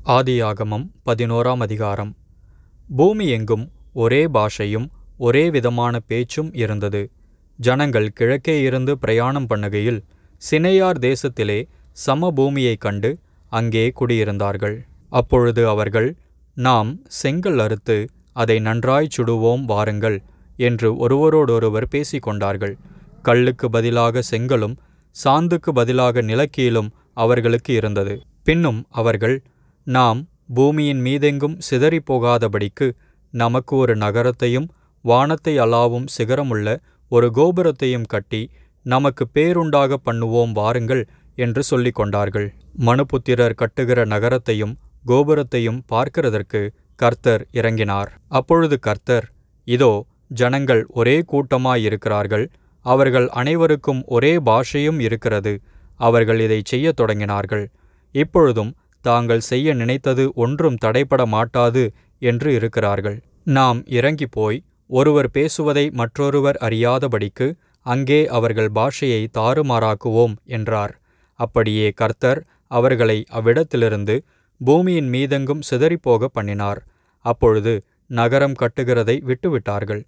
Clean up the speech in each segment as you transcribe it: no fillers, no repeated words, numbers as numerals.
ஆதியாகமம் 11ஆம் அதிகாரம். பூமி எங்கும் ஒரே பாஷையும் ஒரே விதமான பேச்சும் இருந்தது. ஜனங்கள் கிழக்கே இருந்து பிரயாணம் பண்ணுகையில் சினேயார் தேசத்திலே சமபூமியைக் கண்டு அங்கே குடியிருந்தார்கள். அப்பொழுது அவர்கள், நாம் செங்கல் அறுத்து அதை நன்றாய்ச் சுடுவோம் வாருங்கள் என்று ஒருவரோடொருவர் பேசிக்கொண்டார்கள். கல்லுக்கு பதிலாக செங்கலும் சாந்துக்கு பதிலாக நிலக்கீலும் அவர்களுக்கு இருந்தது. பின்னும் அவர்கள், நாம் பூமியின் மீதெங்கும் சிதறிப்போகாதபடிக்கு நமக்கு ஒரு நகரத்தையும் வானத்தை அளாவும் சிகரமுள்ள ஒரு கோபுரத்தையும் கட்டி நமக்கு பேருண்டாக பண்ணுவோம் வாருங்கள் என்று சொல்லிக் கொண்டார்கள். மனுபுத்திரர் கட்டுகிற நகரத்தையும் கோபுரத்தையும் பார்க்கிறதற்கு கர்த்தர் இறங்கினார். அப்பொழுது கர்த்தர், இதோ ஜனங்கள் ஒரே கூட்டமாயிருக்கிறார்கள், அவர்கள் அனைவருக்கும் ஒரே பாஷையும் இருக்கிறது, அவர்கள் இதை செய்யத் தொடங்கினார்கள். இப்பொழுதும் தாங்கள் செய்ய நினைத்தது ஒன்றும் தடைபட மாட்டாது என்று இருக்கிறார்கள். நாம் இறங்கி போய் ஒருவர் பேசுவதை மற்றொருவர் அறியாதபடிக்கு அங்கே அவர்கள் பாஷையை தாறுமாறாக்குவோம் என்றார். அப்படியே கர்த்தர் அவர்களை அவ்விடத்திலிருந்து பூமியின் மீதெங்கும் சிதறிப்போக பண்ணினார். அப்பொழுது நகரம் கட்டுகிறதை விட்டுவிட்டார்கள்.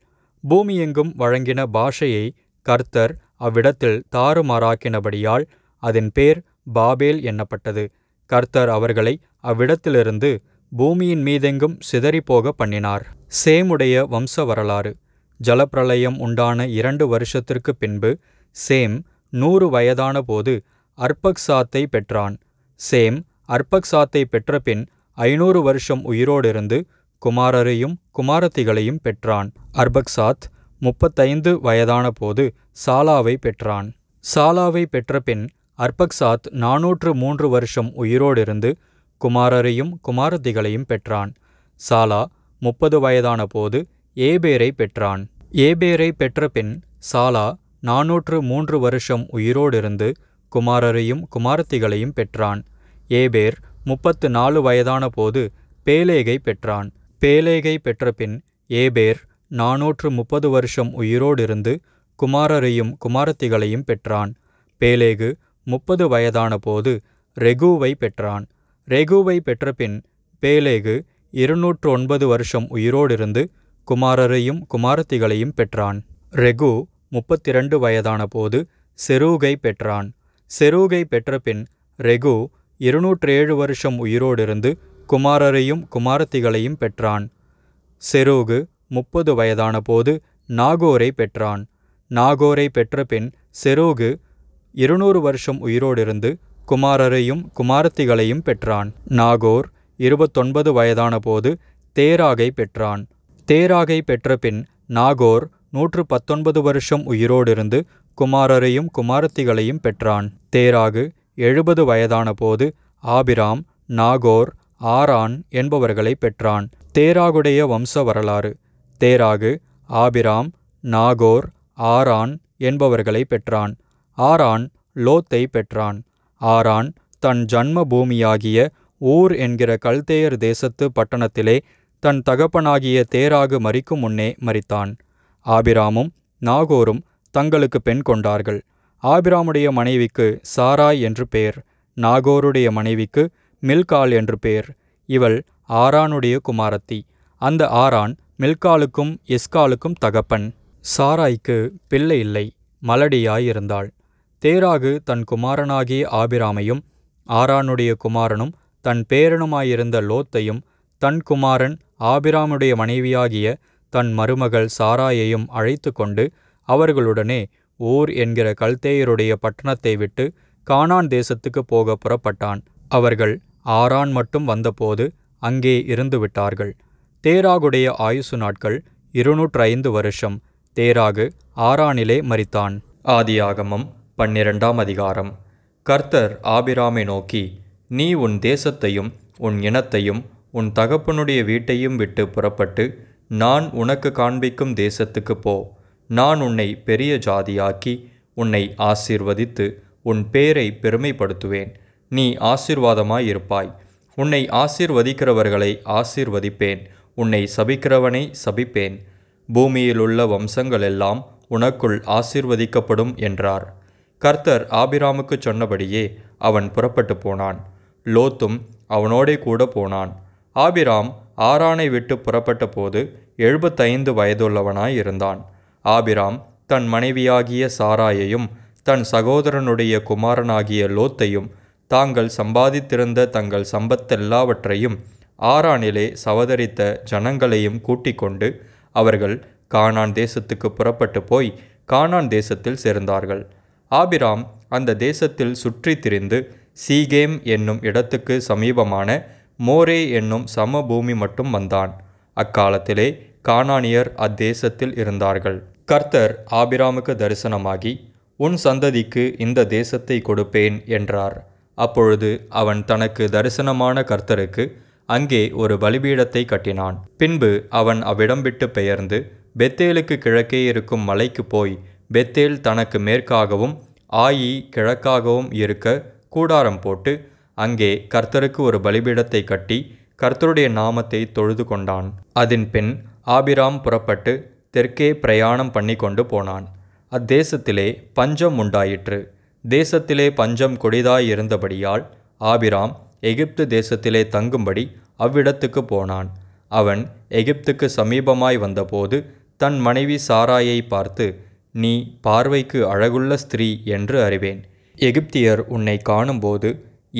பூமியெங்கும் வழங்கின பாஷையை கர்த்தர் அவ்விடத்தில் தாறுமாறாக்கினபடியால் அதன் பேர் பாபேல் என்னப்பட்டது. கர்த்தர் அவர்களை அவ்விடத்திலிருந்து பூமியின் மீதெங்கும் சிதறிப்போக பண்ணினார். சேமுடைய வம்ச வரலாறு. ஜலப்பிரளயம் உண்டான 2 வருஷத்திற்கு பின்பு சேம் 100 வயதான போது அர்பக்சாத்தை பெற்றான். சேம் அர்பக்சாத்தை பெற்றபின் 500 வருஷம் உயிரோடிருந்து குமாரரையும் குமாரத்திகளையும் பெற்றான். அர்பக்சாத் 35 வயதான போது சாலாவை பெற்றான். சாலாவை பெற்றபின் அர்பக்சாத் 403 வருஷம் உயிரோடிருந்து குமாரரையும் குமாரத்திகளையும் பெற்றான். சாலா 30 வயதான போது ஏபேரை பெற்றான். ஏபேரை பெற்றபின் சாலா 403 வருஷம் உயிரோடிருந்து குமாரரையும் குமாரத்திகளையும் பெற்றான். ஏபேர் 34 வயதான போது பேலேகை பெற்றான். பேலேகை பெற்றபின் ஏபேர் 430 வருஷம் உயிரோடிருந்து குமாரரையும் குமாரத்திகளையும் பெற்றான். பேலேகு 30 வயதான போது ரெகூவை பெற்றான். ரெகூவை பெற்றபின் பேலேகு 209 வருஷம் உயிரோடிருந்து குமாரரையும் குமாரத்திகளையும் பெற்றான். ரெகூ 32 வயதான போது செரூகை பெற்றான். செரூகை பெற்றபின் ரெகூ 207 வருஷம் உயிரோடிருந்து குமாரரையும் குமாரத்திகளையும் பெற்றான். செரூகு 30 வயதான போது நாகோரை பெற்றான். நாகோரை பெற்றபின் செரூகு 200 வருஷம் உயிரோடிருந்து குமாரரையும் குமாரத்திகளையும் பெற்றான். நாகோர் 29 வயதான போது தேராகை பெற்றான். தேராகை பெற்றபின் நாகோர் 119 வருஷம் உயிரோடிருந்து குமாரரையும் குமாரத்திகளையும் பெற்றான். தேராகு 70 வயதான போது ஆபிராம், நாகோர், ஆரான் என்பவர்களை பெற்றான். தேராகுடைய வம்ச வரலாறு. தேராகு ஆபிராம், நாகோர், ஆரான் என்பவர்களை பெற்றான். ஆரான் லோத்தை பெற்றான். ஆரான் தன் ஜன்ம பூமியாகிய ஊர் என்கிற கல்தேயர் தேசத்து பட்டணத்திலே தன் தகப்பனாகிய தேராகு மரிக்கும் முன்னே மரித்தான். ஆபிராமும் நாகோரும் தங்களுக்கு பெண் கொண்டார்கள். ஆபிராமுடைய மனைவிக்கு சாராய் என்று பேர். நாகோருடைய மனைவிக்கு மில்காள் என்று பேர். இவள் ஆரானுடைய குமாரத்தி. அந்த ஆரான் மில்காளுக்கும் இஸ்காலுக்கும் தகப்பன். சாராய்க்கு பிள்ளை இல்லை, மலடியாயிருந்தாள். தேராகு தன் குமாரனாகிய ஆபிராமையும் ஆரானுடைய குமாரனும் தன் பேரனுமாயிருந்த லோத்தையும் தன் குமாரன் ஆபிராமுடைய மனைவியாகிய தன் மருமகள் சாராயையும் அழைத்து கொண்டு அவர்களுடனே ஊர் என்கிற கல்தேயருடைய பட்டணத்தை விட்டு கானான் தேசத்துக்கு போக புறப்பட்டான். அவர்கள் ஆரான் மட்டும் வந்தபோது அங்கே இருந்து விட்டார்கள். தேராகுடைய ஆயுசு நாட்கள் 205 வருஷம். தேராகு ஆரானிலே மரித்தான். ஆதியாகமம் 12ஆம் அதிகாரம். கர்த்தர் ஆபிராமை நோக்கி, நீ உன் தேசத்தையும் உன் இனத்தையும் உன் தகப்பனுடைய வீட்டையும் விட்டு புறப்பட்டு நான் உனக்கு காண்பிக்கும் தேசத்துக்கு போ. நான் உன்னை பெரிய ஜாதியாக்கி உன்னை ஆசீர்வதித்து உன் பேரை பெருமைப்படுத்துவேன். நீ ஆசீர்வாதமாயிருப்பாய். உன்னை ஆசீர்வதிக்கிறவர்களை ஆசீர்வதிப்பேன், உன்னை சபிக்கிறவனை சபிப்பேன். பூமியிலுள்ள வம்சங்களெல்லாம் உனக்குள் ஆசீர்வதிக்கப்படும் என்றார். கர்த்தர் ஆபிராமுக்குச் சொன்னபடியே அவன் புறப்பட்டு போனான். லோத்தும் அவனோடே கூட போனான். ஆபிராம் ஆரானை விட்டு புறப்பட்ட போது 75 வயதுள்ளவனாய் இருந்தான். ஆபிராம் தன் மனைவியாகிய சாராயையும் தன் சகோதரனுடைய குமாரனாகிய லோத்தையும் தாங்கள் சம்பாதித்திருந்த தங்கள் சம்பத்தெல்லாவற்றையும் ஆரானிலே சவதரித்த ஜனங்களையும் கூட்டிக் கொண்டு அவர்கள் கானான் தேசத்துக்கு புறப்பட்டு போய் கானான் தேசத்தில் சேர்ந்தார்கள். ஆபிராம் அந்த தேசத்தில் சுற்றி திரிந்து சீகேம் என்னும் இடத்துக்கு சமீபமான மோரே என்னும் சமபூமி மட்டும் வந்தான். அக்காலத்திலே கானானியர் அத்தேசத்தில் இருந்தார்கள். கர்த்தர் ஆபிராமுக்கு தரிசனமாகி, உன் சந்ததிக்கு இந்த தேசத்தை கொடுப்பேன் என்றார். அப்பொழுது அவன் தனக்கு தரிசனமான கர்த்தருக்கு அங்கே ஒரு பலிபீடத்தை கட்டினான். பின்பு அவன் அவ்விடம் விட்டு பெயர்ந்து பெத்தேலுக்கு கிழக்கே இருக்கும் மலைக்கு போய் பெத்தேல் தனக்கு மேற்காகவும் ஆயி கிழக்காகவும் இருக்க கூடாரம் போட்டு அங்கே கர்த்தருக்கு ஒரு பலிபீடத்தை கட்டி கர்த்தருடைய நாமத்தை தொழுது கொண்டான். அதன் பின் ஆபிராம் புறப்பட்டு தெற்கே பிரயாணம் பண்ணி கொண்டு போனான். அத்தேசத்திலே பஞ்சம் உண்டாயிற்று. தேசத்திலே பஞ்சம் கொடிதாயிருந்தபடியால் ஆபிராம் எகிப்து தேசத்திலே தங்கும்படி அவ்விடத்துக்கு போனான். அவன் எகிப்துக்கு சமீபமாய் வந்தபோது தன் மனைவி சாராயை பார்த்து, நீ பார்வைக்கு அழகுள்ள ஸ்திரீ என்று அறிவேன். எகிப்தியர் உன்னை காணும்போது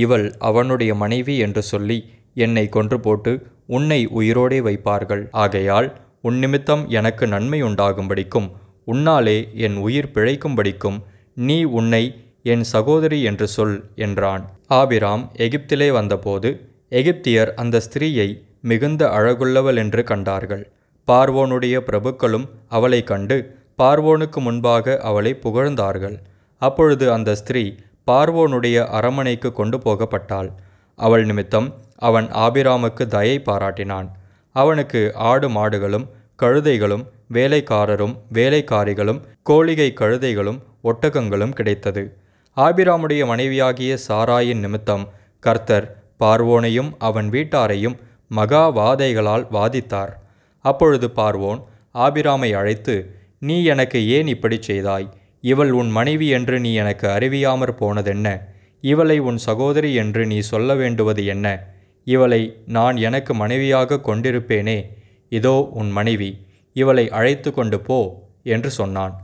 இவள் அவனுடைய மனைவி என்று சொல்லி என்னை கொன்று போட்டு உன்னை உயிரோடே வைப்பார்கள். ஆகையால் உன் நிமித்தம் எனக்கு நன்மை உண்டாகும்படிக்கும் உன்னாலே என் உயிர் பிழைக்கும்படிக்கும் நீ உன்னை என் சகோதரி என்று சொல் என்றான். ஆபிராம் எகிப்திலே வந்தபோது எகிப்தியர் அந்த ஸ்திரீயை மிகுந்த அழகுள்ளவள் என்று கண்டார்கள். பார்வோனுடைய பிரபுக்களும் அவளை கண்டு பார்வோனுக்கு முன்பாக அவளை புகழ்ந்தார்கள். அப்பொழுது அந்த ஸ்திரீ பார்வோனுடைய அரமனைக்கு கொண்டு போகப்பட்டாள். அவள் நிமித்தம் அவன் ஆபிராமுக்கு தயை பாராட்டினான். அவனுக்கு ஆடு மாடுகளும் கழுதைகளும் வேலைக்காரரும் வேலைக்காரிகளும் கோழிகை கழுதைகளும் ஒட்டகங்களும் கிடைத்தது. ஆபிராமுடைய மனைவியாகிய சாராயின் நிமித்தம் கர்த்தர் பார்வோனையும் அவன் வீட்டாரையும் மகா வாதைகளால் வாதித்தார். அப்பொழுது பார்வோன் ஆபிராமை அழைத்து, நீ எனக்கு ஏன் இப்படி செய்தாய்? இவள் உன் மனைவி என்று நீ எனக்கு அறிவியாமற் போனதென்ன? இவளை உன் சகோதரி என்று நீ சொல்ல வேண்டுவது என்ன? இவளை நான் எனக்கு மனைவியாக கொண்டிருப்பேனே. இதோ உன் மனைவி, இவளை அழைத்து கொண்டு போ என்று சொன்னான்.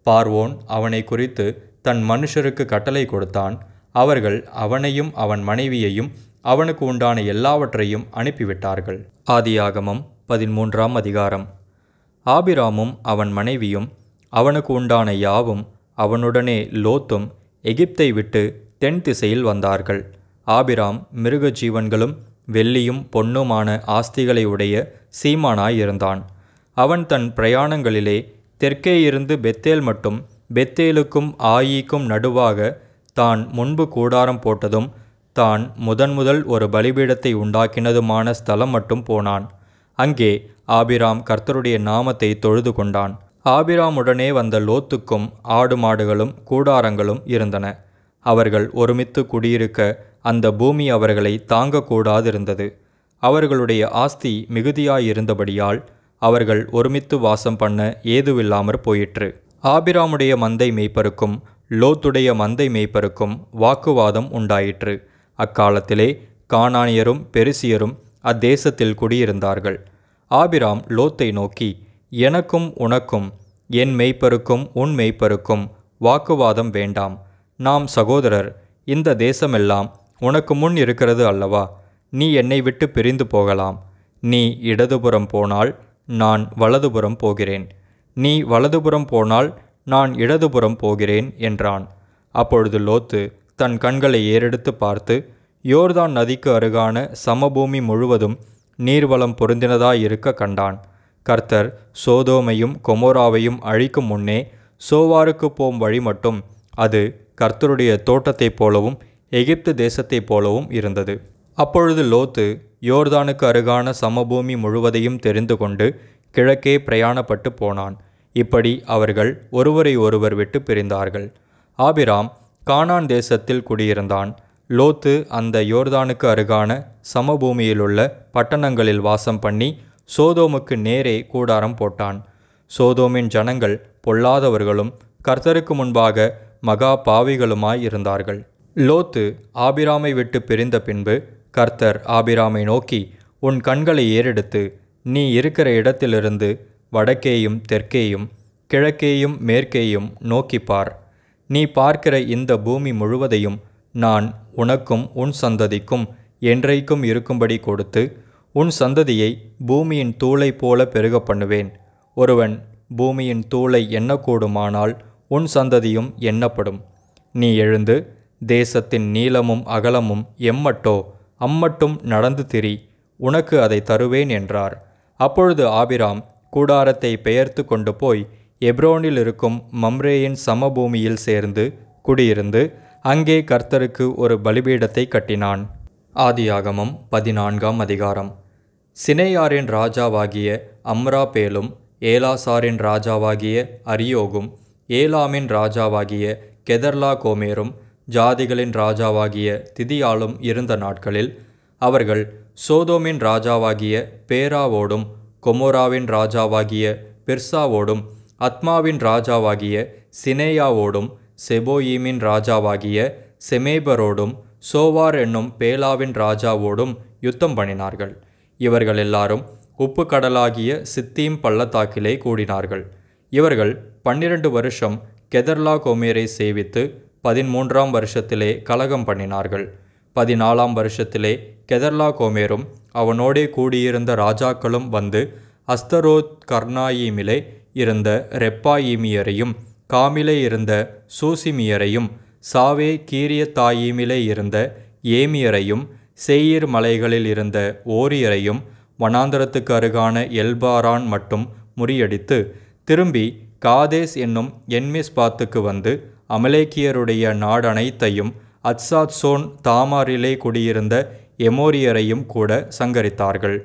பார்வோன் அவனை குறித்து தன் மனுஷருக்கு கட்டளை கொடுத்தான். அவர்கள் அவனையும் அவன் மனைவியையும் அவனுக்கு உண்டான எல்லாவற்றையும் அனுப்பிவிட்டார்கள். ஆதியாகமம் 13ஆம் அதிகாரம். ஆபிராமும் அவன் மனைவியும் அவனுக்கு உண்டான யாவும் அவனுடனே லோத்தும் எகிப்தை விட்டு தென் திசையில் வந்தார்கள். ஆபிராம் மிருக ஜீவன்களும் வெள்ளியும் பொன்னுமான ஆஸ்திகளை உடைய சீமானாயிருந்தான். அவன் தன் பிரயாணங்களிலே தெற்கே இருந்து பெத்தேல் மட்டும் பெத்தேலுக்கும் ஆயிக்கும் நடுவாக தான் முன்பு கூடாரம் போட்டதும் தான் முதல் ஒரு பலிபீடத்தை உண்டாக்கினதுமான ஸ்தலம் மட்டும் போனான். அங்கே ஆபிராம் கர்த்தருடைய நாமத்தை தொழுது கொண்டான். ஆபிராமுடனே வந்த லோத்துக்கும் ஆடு மாடுகளும் கூடாரங்களும் இருந்தன. அவர்கள் ஒருமித்து குடியிருக்க அந்த பூமி அவர்களை தாங்கக்கூடாதிருந்தது. அவர்களுடைய ஆஸ்தி மிகுதியாயிருந்தபடியால் அவர்கள் ஒருமித்து வாசம் பண்ண ஏதுவில்லாமற் போயிற்று. ஆபிராமுடைய மந்தை மேய்ப்பருக்கும் லோத்துடைய மந்தை மேய்ப்பருக்கும் வாக்குவாதம் உண்டாயிற்று. அக்காலத்திலே கானானியரும் பெரிசியரும் அத்தேசத்தில் குடியிருந்தார்கள். ஆபிராம் லோத்தை நோக்கி, எனக்கும் உனக்கும் என் மேய்ப்பருக்கும் உன் மேய்ப்பருக்கும் வாக்குவாதம் வேண்டாம். நாம் சகோதரர். இந்த தேசமெல்லாம் உனக்கு முன் இருக்கிறது அல்லவா? நீ என்னை விட்டு பிரிந்து போகலாம். நீ இடதுபுறம் போனால் நான் வலதுபுறம் போகிறேன். நீ வலதுபுறம் போனால் நான் இடதுபுறம் போகிறேன் என்றான். அப்பொழுது லோத்து தன் கண்களை ஏறெடுத்து பார்த்து யோர்தான் நதிக்கு அருகான சமபூமி முழுவதும் நீர்வளம் பொருந்தினதாயிருக்க கண்டான். கர்த்தர் சோதோமையும் கொமோராவையும் அழிக்கும் முன்னே சோவாருக்கு போம் வழி மட்டும் அது கர்த்தருடைய தோட்டத்தைப் போலவும் எகிப்து தேசத்தைப் போலவும் இருந்தது. அப்பொழுது லோத்து யோர்தானுக்கு அருகான சமபூமி முழுவதையும் தெரிந்து கொண்டு கிழக்கே பிரயாணப்பட்டு போனான். இப்படி அவர்கள் ஒருவரை ஒருவர் விட்டு பிரிந்தார்கள். ஆபிராம் கானான் தேசத்தில் குடியிருந்தான். லோத்து அந்த யோர்தானுக்கு அருகான சமபூமியிலுள்ள பட்டணங்களில் வாசம் பண்ணி சோதோமுக்கு நேரே கூடாரம் போட்டான். சோதோமின் ஜனங்கள் பொல்லாதவர்களும் கர்த்தருக்கு முன்பாக மகா பாவிகளுமாய் இருந்தார்கள். லோத்து ஆபிராமை விட்டு பிரிந்த பின்பு கர்த்தர் ஆபிராமை நோக்கி, உன் கண்களை ஏறெடுத்து நீ இருக்கிற இடத்திலிருந்து வடக்கேயும் தெற்கேயும் கிழக்கேயும் மேற்கேயும் நோக்கிப்பார். நீ பார்க்கிற இந்த பூமி முழுவதையும் நான் உனக்கும் உன் சந்ததிக்கும் என்றைக்கும் இருக்கும்படி கொடுத்து உன் சந்ததியை பூமியின் தூளை போல பெருக பண்ணுவேன். ஒருவன் பூமியின் தூளை எண்ணக்கூடுமானால் உன் சந்ததியும் எண்ணப்படும். நீ எழுந்து தேசத்தின் நீளமும் அகலமும் எம்மட்டோ அம்மட்டும் நடந்து திரி, உனக்கு அதை தருவேன் என்றார். அப்பொழுது ஆபிராம் கூடாரத்தை பெயர்த்து கொண்டு போய் எப்ரோனில் இருக்கும் மம்ரேயின் சமபூமியில் சேர்ந்து குடியிருந்து அங்கே கர்த்தருக்கு ஒரு பலிபீடத்தை கட்டினான். ஆதியாகமம் 14ஆம் அதிகாரம். சினேயாரின் ராஜாவாகிய அம்ராபேலும் ஏலாசாரின் ராஜாவாகிய அரியோகும் ஏலாமின் ராஜாவாகிய கெதர்லா கோமேரும் ஜாதிகளின் ராஜாவாகிய திதியாலும் இருந்த நாட்களில் அவர்கள் சோதோமின் ராஜாவாகிய பேராவோடும் கொமோராவின் ராஜாவாகிய பிர்சாவோடும் அத்மாவின் ராஜாவாகிய சினேயாவோடும் செபோயீமின் ராஜாவாகிய செமேபரோடும் சோவார் என்னும் பேலாவின் ராஜாவோடும் யுத்தம் பண்ணினார்கள். இவர்கள் எல்லாரும் உப்பு கடலாகிய சித்தீம் பள்ளத்தாக்கிலே கூடினார்கள். இவர்கள் 12 வருஷம் கெதர்லா கோமேரை சேவித்து 13ஆம் வருஷத்திலே கலகம் பண்ணினார்கள். 14ஆம் வருஷத்திலே கெதர்லா கோமேரும் அவனோடே கூடியிருந்த ராஜாக்களும் வந்து அஸ்தரோத் கர்னாயீமிலே இருந்த ரெப்பாயீமியரையும் காமிலே இருந்த சூசிமியரையும் சாவே கீரியத்தாயீமிலே இருந்த ஏமியரையும் சேயீர் மலைகளில் இருந்த ஓரியரையும் வனாந்தரத்துக்கு அருகான எல்பாரான் மட்டும் முறியடித்து திரும்பி காதேஸ் என்னும் என்மிஸ்பாத்துக்கு வந்து அமலேக்கியருடைய நாடனைத்தையும் அத்சாத்சோன் தாமாரிலே குடியிருந்த எமோரியரையும் கூட சங்கரித்தார்கள்.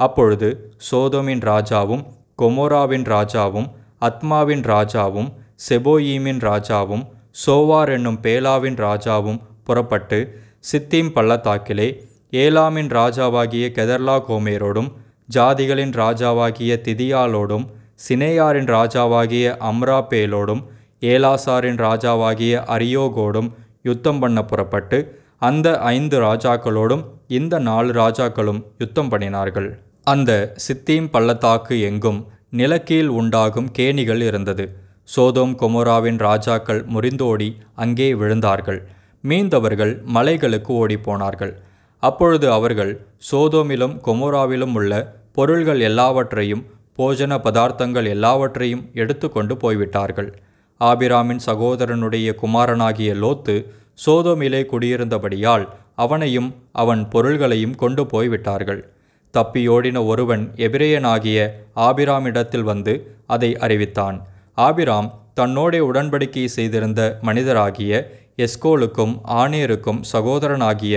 அப்பொழுது சோதோமின் ராஜாவும் கொமோராவின் ராஜாவும் அத்மாவின் ராஜாவும் செபோயீமின் ராஜாவும் சோவார் என்னும் பேலாவின் ராஜாவும் புறப்பட்டு சித்தீம் பள்ளத்தாக்கிலே ஏலாமின் ராஜாவாகிய கெதர்லா கோமேரோடும் ஜாதிகளின் ராஜாவாகிய திதியாலோடும் சினேயாரின் ராஜாவாகிய அம்ராபேலோடும் ஏலாசாரின் ராஜாவாகிய அரியோகோடும் யுத்தம் பண்ண புறப்பட்டு அந்த 5 ராஜாக்களோடும் இந்த 4 ராஜாக்களும் யுத்தம் பண்ணினார்கள். அந்த சித்தீம் பள்ளத்தாக்கு எங்கும் நிலக்கீழ் உண்டாகும் கேணிகள் இருந்தது. சோதோம் கொமோராவின் ராஜாக்கள் முறிந்தோடி அங்கே விழுந்தார்கள். மீந்தவர்கள் மலைகளுக்கு ஓடிப்போனார்கள். அப்பொழுது அவர்கள் சோதோமிலும் கொமோராவிலும் உள்ள பொருள்கள் எல்லாவற்றையும் போஜன பதார்த்தங்கள் எல்லாவற்றையும் எடுத்து கொண்டு போய்விட்டார்கள். ஆபிராமின் சகோதரனுடைய குமாரனாகிய லோத்து சோதோமிலே குடியிருந்தபடியால் அவனையும் அவன் பொருள்களையும் கொண்டு போய்விட்டார்கள். தப்பியோடின ஒருவன் எபிரேயனாகிய ஆபிராமிடத்தில் வந்து அதை அறிவித்தான். ஆபிராம் தன்னோடே உடன்படிக்கை செய்திருந்த மனிதராகிய எஸ்கோலுக்கும் ஆனேருக்கும் சகோதரனாகிய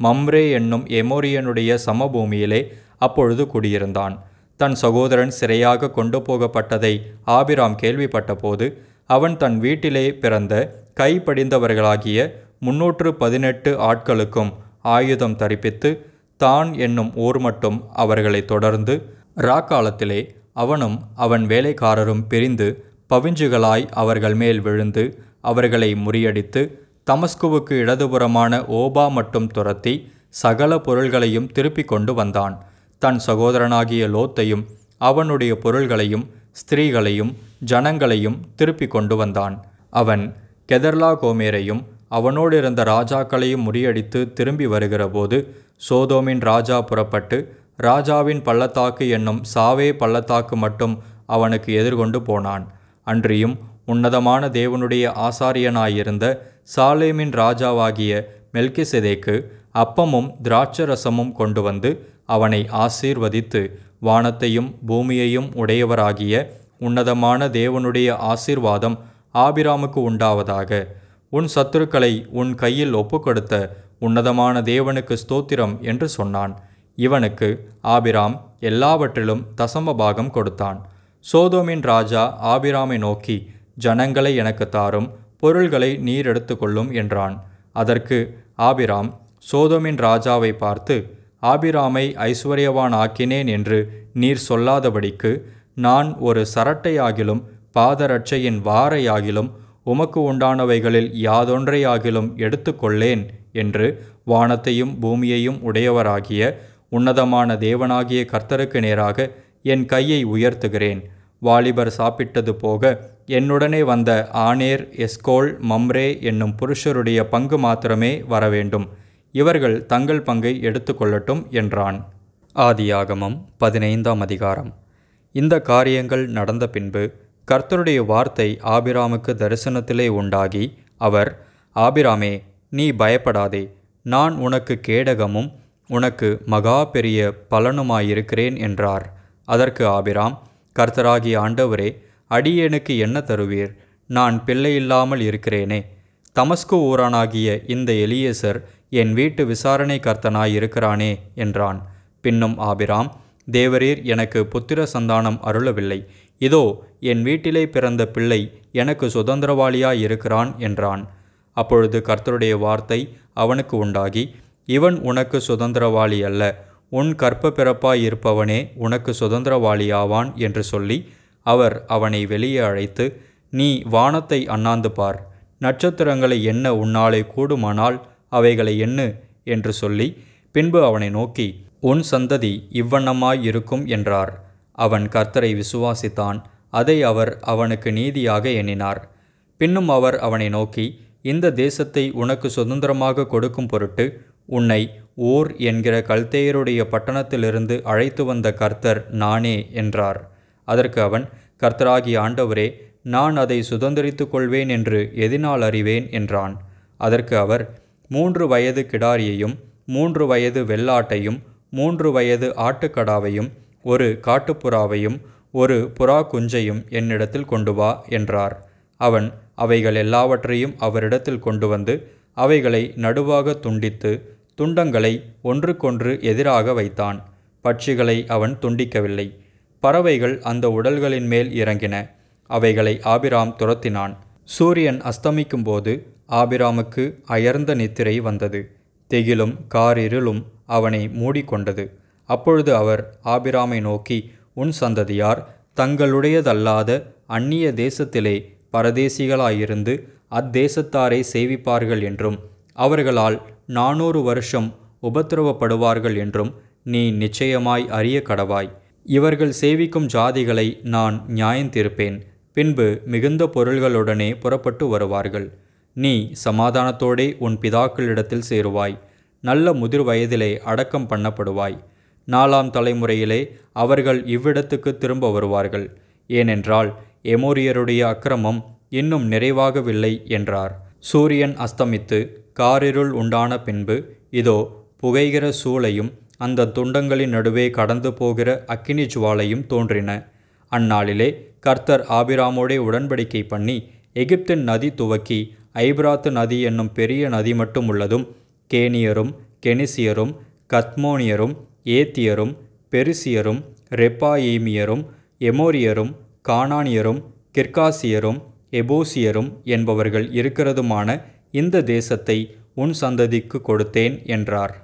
மம்ரே என்னும் எமோரியனுடைய சமபூமியிலே அப்பொழுது குடியிருந்தான். தன் சகோதரன் சிறையாக கொண்டு போகப்பட்டதை ஆபிராம் கேள்விப்பட்ட போது அவன் தன் வீட்டிலே பிறந்த கைப்படிந்தவர்களாகிய 318 ஆட்களுக்கும் ஆயுதம் தரிப்பித்து தான் என்னும் ஊர் மட்டும் அவர்களை தொடர்ந்து ராக்காலத்திலே அவனும் அவன் வேலைக்காரரும் பிரிந்து பவிஞ்சுகளாய் அவர்கள் மேல் விழுந்து அவர்களை முறியடித்து தமஸ்குவுக்கு இடதுபுறமான ஓபா மட்டும் துரத்தி சகல பொருள்களையும் திருப்பிக் கொண்டு வந்தான். தன் சகோதரனாகிய லோத்தையும் அவனுடைய பொருள்களையும் ஸ்திரீகளையும் ஜனங்களையும் திருப்பிக் கொண்டு வந்தான். அவன் கெதர்லா கோமேரையும் அவனோடு இருந்த ராஜாக்களையும் முறியடித்து திரும்பி வருகிற போது சோதோமின் ராஜா புறப்பட்டு ராஜாவின் பள்ளத்தாக்கு என்னும் சாவே பள்ளத்தாக்கு மட்டும் அவனுக்கு எதிர்கொண்டு போனான். அன்றியும் உன்னதமான தேவனுடைய ஆசாரியனாயிருந்த சாலேமின் ராஜாவாகிய மெல்கிசெதேக்கு அப்பமும் திராட்சரசமும் கொண்டு வந்து அவனை ஆசீர்வதித்து, வானத்தையும் பூமியையும் உடையவராகிய உன்னதமான தேவனுடைய ஆசீர்வாதம் ஆபிராமுக்கு உண்டாவதாக. உன் சத்துருக்களை உன் கையில் ஒப்புக்கொடுத்த உன்னதமான தேவனுக்கு ஸ்தோத்திரம் என்று சொன்னான். இவனுக்கு ஆபிராம் எல்லாவற்றிலும் தசமபாகம் கொடுத்தான். சோதோமின் ராஜா ஆபிராமை நோக்கி, ஜனங்களை எனக்கு தாரும், பொருள்களை நீர் எடுத்துக்கொள்ளும் என்றான். அதற்கு ஆபிராம் சோதோமின் ராஜாவை பார்த்து, ஆபிராமை ஐஸ்வர்யவான் ஆக்கினேன் என்று நீர் சொல்லாதபடிக்கு நான் ஒரு சரட்டையாகிலும் பாதரட்சையின் வாரையாகிலும் உமக்கு உண்டானவைகளில் யாதொன்றையாகிலும் எடுத்துக்கொள்ளேன் என்று வானத்தையும் பூமியையும் உடையவராகிய உன்னதமான தேவனாகிய கர்த்தருக்கு நேராக என் கையை உயர்த்துகிறேன். வாலிபர் சாப்பிட்டது போக என்னுடனே வந்த ஆனேர், எஸ்கோல், மம்ரே என்னும் புருஷருடைய பங்கு மாத்திரமே வரவேண்டும். இவர்கள் தங்கள் பங்கை எடுத்துக்கொள்ளட்டும் என்றான். ஆதியாகமம் 15ஆம் அதிகாரம். இந்த காரியங்கள் நடந்த பின்பு கர்த்தருடைய வார்த்தை ஆபிராமுக்கு தரிசனத்திலே உண்டாகி அவர், ஆபிராமே, நீ பயப்படாதே, நான் உனக்கு கேடகமும் உனக்கு மகா பெரிய பலனுமாயிருக்கிறேன் என்றார். அதற்கு ஆபிராம், கர்த்தராகிய ஆண்டவரே, அடியேனுக்கு என்ன தருவீர்? நான் பிள்ளையில்லாமல் இருக்கிறேனே. தமஸ்கு ஊரானாகிய இந்த எலியேசர் என் வீட்டு விசாரணை கர்த்தனாயிருக்கிறானே என்றான். பின்னும் ஆபிராம், தேவரீர் எனக்கு புத்திர சந்தானம் அருளவில்லை. இதோ என் வீட்டிலே பிறந்த பிள்ளை எனக்கு சுதந்திரவாளியாயிருக்கிறான் என்றான். அப்பொழுது கர்த்தருடைய வார்த்தை அவனுக்கு உண்டாகி, இவன் உனக்கு சுதந்திரவாளி அல்ல, உன் கற்ப பிறப்பாயிருப்பவனே உனக்கு சுதந்திரவாளியாவான் என்று சொல்லி அவர் அவனை வெளியே அழைத்து, நீ வானத்தை அண்ணாந்து பார், நட்சத்திரங்களை எண்ண உன்னாலே கூடுமானால் அவைகளை எண்ணு என்று சொல்லி பின்பு அவனை நோக்கி, உன் சந்ததி இவ்வண்ணமாயிருக்கும் என்றார். அவன் கர்த்தரை விசுவாசித்தான். அதை அவர் அவனுக்கு நீதியாக எண்ணினார். பின்னும் அவர் அவனை நோக்கி, இந்த தேசத்தை உனக்கு சுதந்திரமாக கொடுக்கும் பொருட்டு உன்னை ஊர் என்கிற கல்தேயருடைய பட்டணத்திலிருந்து அழைத்து வந்த கர்த்தர் நானே என்றார். அதற்கு அவன், கர்த்தராகிய ஆண்டவரே, நான் அதை சுதந்திரித்து கொள்வேன் என்று எதினால் அறிவேன் என்றான். அதற்கு அவர், 3 வயது கிடாரியையும் 3 வயது வெள்ளாட்டையும் 3 வயது ஆட்டுக்கடாவையும் 1 காட்டுப்புறாவையும் 1 புறா குஞ்சையும் என்னிடத்தில் கொண்டு வா என்றார். அவன் அவைகள் எல்லாவற்றையும் அவரிடத்தில் கொண்டு வந்து அவைகளை நடுவாக துண்டித்து துண்டங்களை ஒன்றுக்கொன்று எதிராக வைத்தான். பட்சிகளை அவன் துண்டிக்கவில்லை. பறவைகள் அந்த உடல்களின் மேல் இறங்கின. அவைகளை ஆபிராம் துரத்தினான். சூரியன் அஸ்தமிக்கும்போது ஆபிராமுக்கு அயர்ந்த நித்திரை வந்தது. திகிலும் காரிருளும் அவனை மூடிக்கொண்டது. அப்பொழுது அவர் ஆபிராமை நோக்கி, உன் சந்ததியார் தங்களுடையதல்லாத அந்நிய தேசத்திலே பரதேசிகளாயிருந்து அத்தேசத்தாரை சேவிப்பார்கள் என்றும் அவர்களால் 400 வருஷம் உபத்திரவப்படுவார்கள் என்றும் நீ நிச்சயமாய் அறிய கடவாய். இவர்கள் சேவிக்கும் ஜாதிகளை நான் நியாயந்தீர்ப்பேன். பின்பு மிகுந்த பொருள்களுடனே புறப்பட்டு வருவார்கள். நீ சமாதானத்தோடே உன் பிதாக்களிடத்தில் சேருவாய். நல்ல முதிர் வயதிலே அடக்கம் பண்ணப்படுவாய். 4ஆம் தலைமுறையிலே அவர்கள் இவ்விடத்துக்கு திரும்ப வருவார்கள். ஏனென்றால் எமோரியருடைய அக்கிரமம் இன்னும் நிறைவாகவில்லை என்றார். சூரியன் அஸ்தமித்து காரிருள் உண்டான பின்பு இதோ புகைகிற சூளையும் அந்த துண்டங்களின் நடுவே கடந்து போகிற அக்கினி ஜுவாலையும் தோன்றின. அந்நாளிலே கர்த்தர் ஆபிராமோடே உடன்படிக்கை பண்ணி எகிப்தின் நதி துவக்கி ஐபிராத்து நதி என்னும் பெரிய நதி மட்டும் உள்ளதும் கேனியரும் கெனிசியரும் கத்மோனியரும் ஏத்தியரும் பெரிசியரும் ரெப்பாயீமியரும் எமோரியரும் கானானியரும் கிர்காசியரும் எபூசியரும் என்பவர்கள் இருக்கிறதுமான இந்த தேசத்தை உன் சந்ததிக்கு கொடுத்தேன் என்றார்.